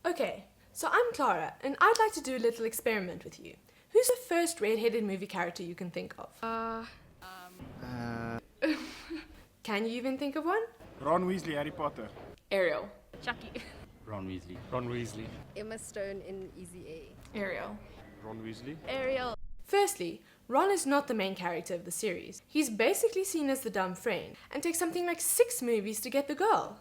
Okay, so I'm Clara, and I'd like to do a little experiment with you. Who's the first redheaded movie character you can think of? Can you even think of one? Ron Weasley, Harry Potter. Ariel. Chucky. Ron Weasley. Ron Weasley. Emma Stone in Easy A. Ariel. Ron Weasley. Ariel. Firstly, Ron is not the main character of the series. He's basically seen as the dumb friend, and takes something like 6 movies to get the girl.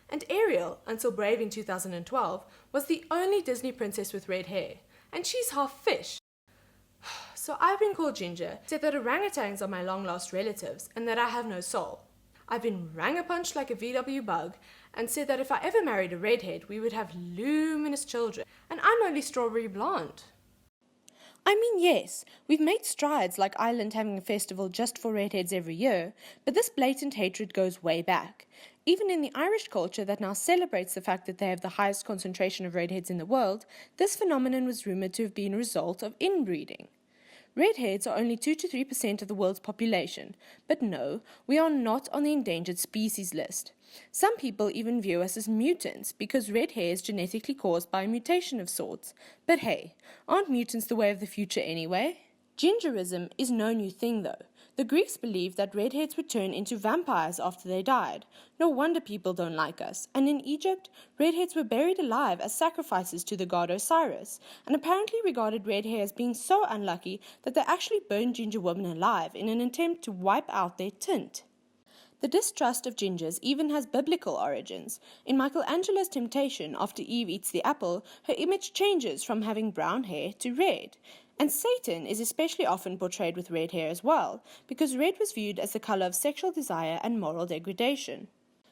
And Ariel, until Brave in 2012, was the only Disney princess with red hair, and she's half fish. So I've been called Ginger, said that orangutans are my long-lost relatives, and that I have no soul. I've been rang-a-punched like a VW bug, and said that if I ever married a redhead, we would have luminous children, and I'm only strawberry blonde. I mean, yes, we've made strides like Ireland having a festival just for redheads every year, but this blatant hatred goes way back. Even in the Irish culture that now celebrates the fact that they have the highest concentration of redheads in the world, this phenomenon was rumoured to have been a result of inbreeding. Redheads are only 2 to 3% of the world's population, but no, we are not on the endangered species list. Some people even view us as mutants because red hair is genetically caused by a mutation of sorts. But hey, aren't mutants the way of the future anyway? Gingerism is no new thing though. The Greeks believed that redheads would turn into vampires after they died. No wonder people don't like us. And in Egypt, redheads were buried alive as sacrifices to the god Osiris, and apparently regarded red hair as being so unlucky that they actually burned ginger women alive in an attempt to wipe out their tint. The distrust of gingers even has biblical origins. In Michelangelo's Temptation, after Eve eats the apple, her image changes from having brown hair to red. And Satan is especially often portrayed with red hair as well, because red was viewed as the color of sexual desire and moral degradation.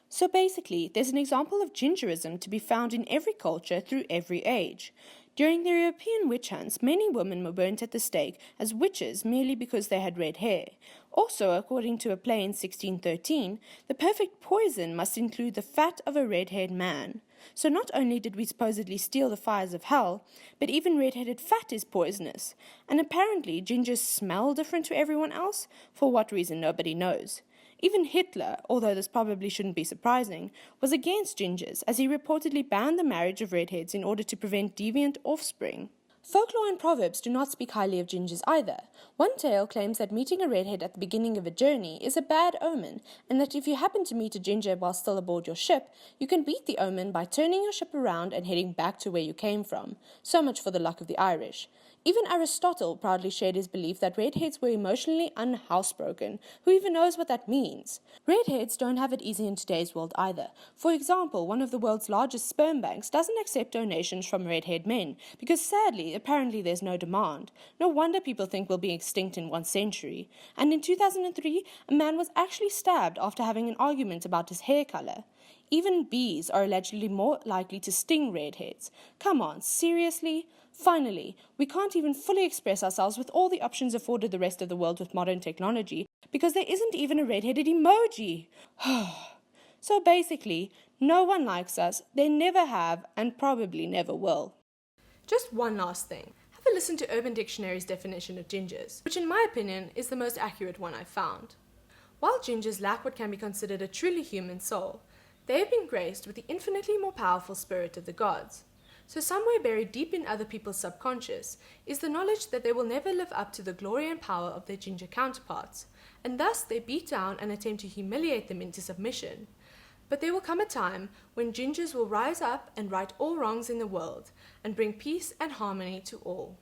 So basically, there's an example of gingerism to be found in every culture through every age. During the European witch hunts, many women were burnt at the stake as witches merely because they had red hair. Also, according to a play in 1613, the perfect poison must include the fat of a red-haired man. So not only did we supposedly steal the fires of hell, but even red-headed fat is poisonous. And apparently gingers smell different to everyone else, for what reason nobody knows. Even Hitler, although this probably shouldn't be surprising, was against gingers, as he reportedly banned the marriage of redheads in order to prevent deviant offspring. Folklore and proverbs do not speak highly of gingers either. One tale claims that meeting a redhead at the beginning of a journey is a bad omen, and that if you happen to meet a ginger while still aboard your ship, you can beat the omen by turning your ship around and heading back to where you came from. So much for the luck of the Irish. Even Aristotle proudly shared his belief that redheads were emotionally unhousebroken. Who even knows what that means? Redheads don't have it easy in today's world either. For example, one of the world's largest sperm banks doesn't accept donations from redhead men, because sadly, apparently there's no demand. No wonder people think we'll be extinct in 1 century. And in 2003, a man was actually stabbed after having an argument about his hair color. Even bees are allegedly more likely to sting redheads. Come on, seriously? Finally, we can't even fully express ourselves with all the options afforded the rest of the world with modern technology, because there isn't even a redheaded emoji. So basically, no one likes us, they never have, and probably never will. Just one last thing. Have a listen to Urban Dictionary's definition of gingers, which in my opinion is the most accurate one I've found. While gingers lack what can be considered a truly human soul, they have been graced with the infinitely more powerful spirit of the gods. So somewhere buried deep in other people's subconscious is the knowledge that they will never live up to the glory and power of their ginger counterparts, and thus they beat down and attempt to humiliate them into submission. But there will come a time when gingers will rise up and right all wrongs in the world, and bring peace and harmony to all.